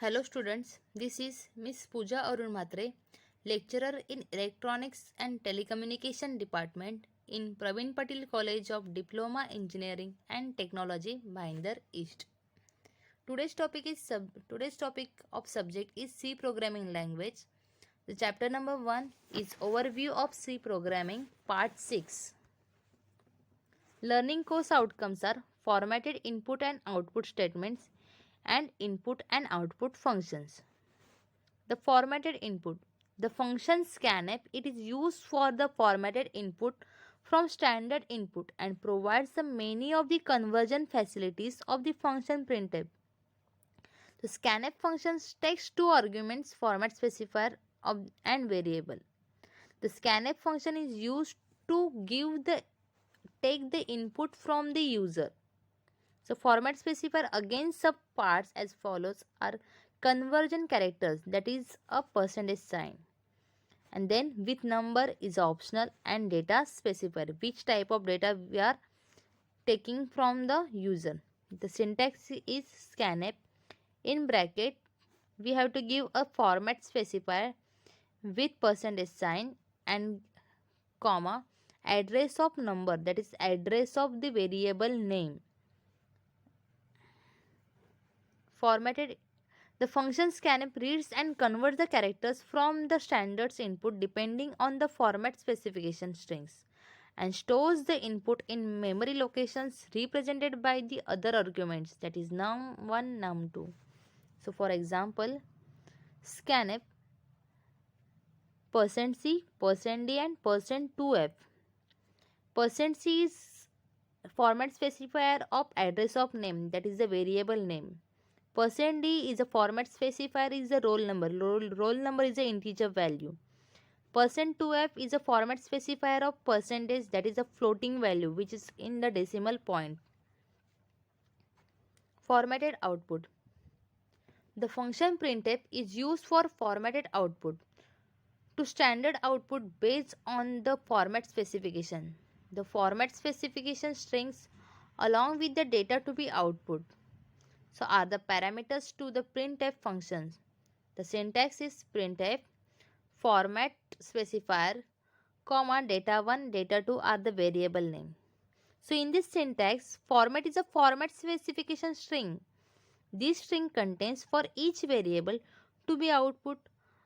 Hello students, this is Miss Pooja Arun Mhatre, lecturer in Electronics and Telecommunication Department in Praveen Patil College of Diploma Engineering and Technology, Bhayandar East. Today's topic of subject is C programming language. The chapter number 1 is overview of C programming part 6. Learning course outcomes are formatted input and output statements and input and output functions. The formatted input. The function scanf it is used for the formatted input from standard input and provides the many of the conversion facilities of the function printf. The scanf function takes two arguments format specifier and variable. The scanf function is used to take the input from the user. So format specifier again subparts as follows are conversion characters, that is a percentage sign, and then with number is optional, and data specifier which type of data we are taking from the user. The syntax is scanf. In bracket we have to give a format specifier with percentage sign and comma address of number, that is address of the variable name. Formatted. The function scanf reads and converts the characters from the standards input depending on the format specification strings and stores the input in memory locations represented by the other arguments, that is num1, num2. So for example, scanf %c, %d and %2f. %c is format specifier of address of name, that is the variable name. %d is a format specifier is the roll number. Roll number is the integer value. %2f is a format specifier of percentage, that is a floating value which is in the decimal point. Formatted output. The function printf is used for formatted output to standard output based on the format specification. The format specification strings along with the data to be output so are the parameters to the printf functions. The syntax is printf format specifier comma data1 data2 are the variable name. So in this syntax, format is a format specification string. This string contains for each variable to be output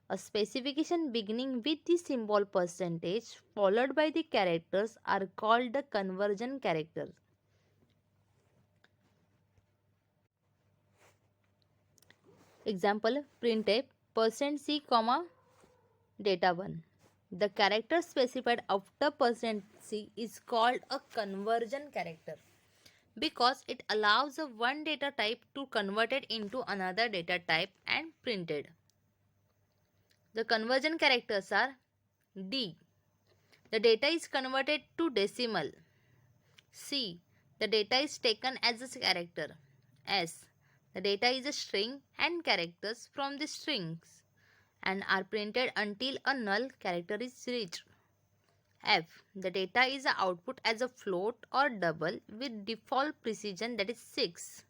a specification beginning with the symbol percentage followed by the characters are called the conversion characters. Example printf %c comma data1. The character specified after %c is called a conversion character because it allows a one data type to convert it into another data type and printed. The conversion characters are D. The data is converted to decimal. C. The data is taken as a character. S. The data is a string and characters from the strings and are printed until a null character is reached. F. The data is output as a float or double with default precision, that is 6.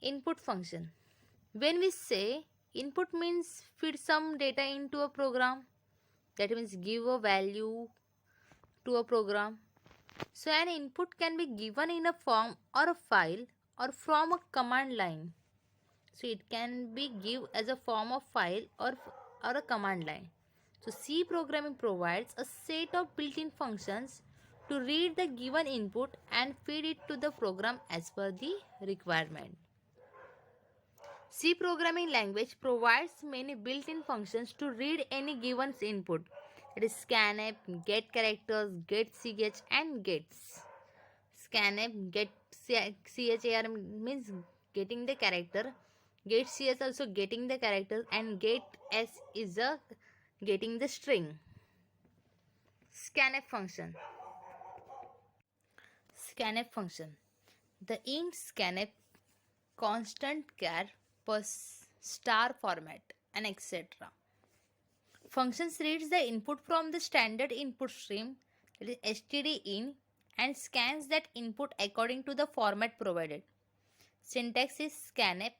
Input function. When we say input means feed some data into a program, that means give a value to a program. So an input can be given in a form or a file or from a command line. So it can be give as a form of file or a command line. So C programming provides a set of built-in functions to read the given input and feed it to the program as per the requirement. C programming language provides many built-in functions to read any given input. It is scanf, get characters, get ch and gets. Scanf, get char means getting the character. Get cs also getting the character and get s is a getting the string. Scanf function. Scanf function. The int scanf constant char per star format and etc. Functions reads the input from the standard input stream, that is stdin, and scans that input according to the format provided. Syntax is scanf.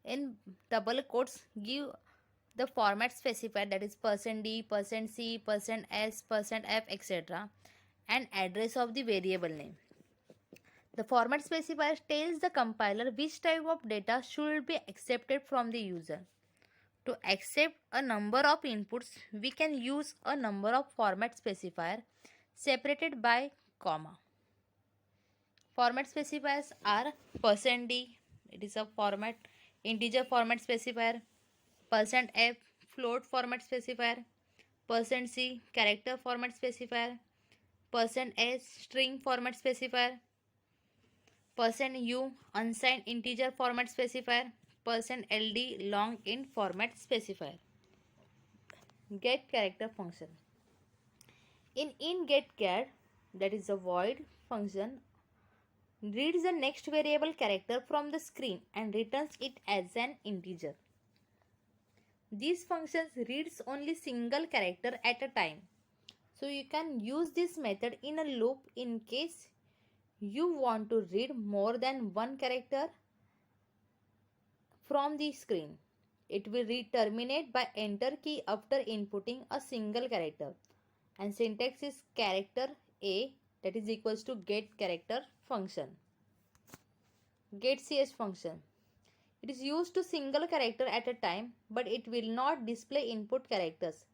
In double quotes, give the format specifier, that is %d, %c, %s, %f, etc., and address of the variable name. The format specifier tells the compiler which type of data should be accepted from the user. To accept a number of inputs, we can use a number of format specifier separated by comma. Format specifiers are %d, it is a format integer format specifier, %f float format specifier, %c character format specifier, %s string format specifier, %u unsigned integer format specifier, %ld long int format specifier. Get character function. In getChar, that is a void function, reads the next variable character from the screen and returns it as an integer. These functions reads only single character at a time. So you can use this method in a loop in case you want to read more than one character from the screen. It will terminate by enter key after inputting a single character. And syntax is character A, that is equals to get character function. Getch function. It is used to single character at a time, but it will not display input characters.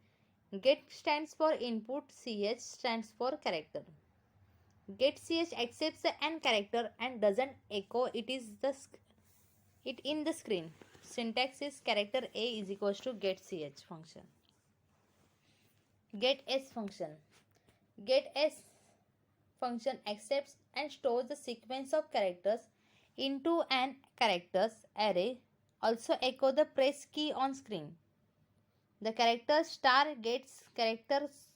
Get stands for input, ch stands for character. Get ch accepts an character and doesn't echo it in the screen. Syntax is character A is equals to get ch function. Get s function. Get s function accepts and stores the sequence of characters into an characters array. Also echo the press key on screen. The character star gets characters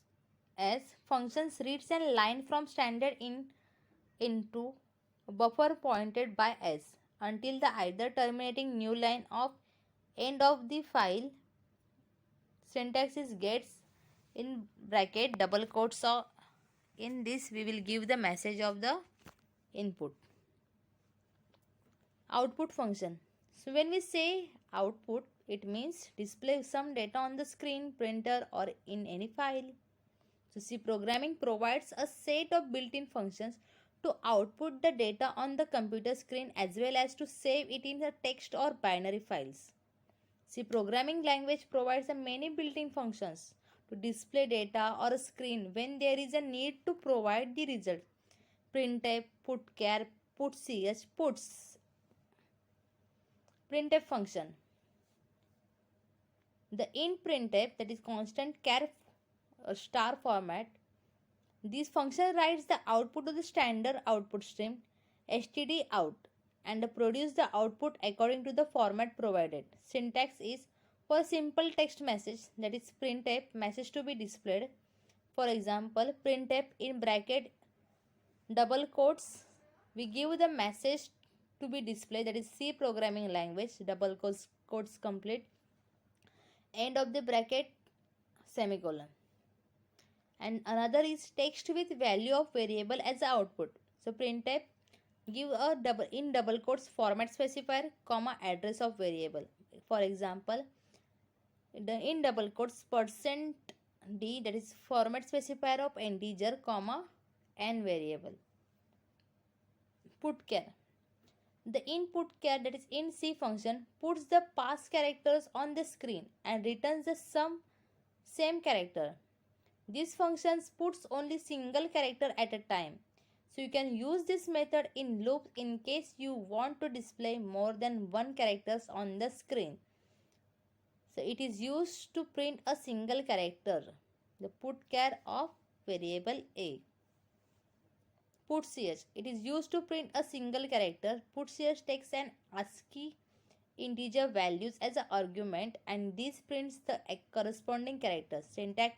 as functions reads a line from standard in into buffer pointed by s until the either terminating new line of end of the file. Syntax is gets in bracket double quotes. So in this we will give the message of the input. Output function. So when we say output, it means display some data on the screen, printer, or in any file. So C programming provides a set of built-in functions to output the data on the computer screen as well as to save it in the text or binary files. C programming language provides many built-in functions to display data or a screen when there is a need to provide the result. Printf, putchar, putch, puts. Printf function. The int printf, that is constant char star format. This function writes the output to the standard output stream std out and produce the output according to the format provided. Syntax is for simple text message, that is printf message to be displayed. For example, printf in bracket double quotes, we give the message to be displayed, that is C programming language double quotes complete end of the bracket semicolon. And another is text with value of variable as output. So printf give a double quotes format specifier comma address of variable. For example, in double quotes %d, that is format specifier of integer comma n variable. Putchar. The input char, that is in C function, puts the past characters on the screen and returns the same character. This function puts only single character at a time. So you can use this method in loops in case you want to display more than one characters on the screen. So it is used to print a single character, the putchar of variable A. Putch, it is used to print a single character. Putch takes an ASCII integer values as an argument and this prints the corresponding characters. Syntax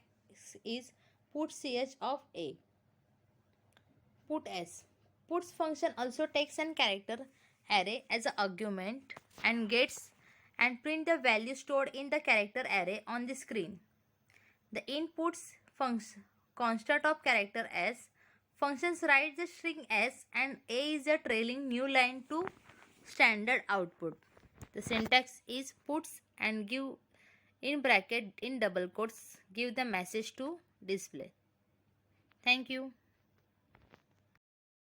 is putch of A. Puts. Puts function also takes an character array as an argument and gets and print the value stored in the character array on the screen. The inputs function constant of character s. Functions write the string s and a is a trailing new line to standard output. The syntax is puts and give in bracket in double quotes give the message to display. Thank you.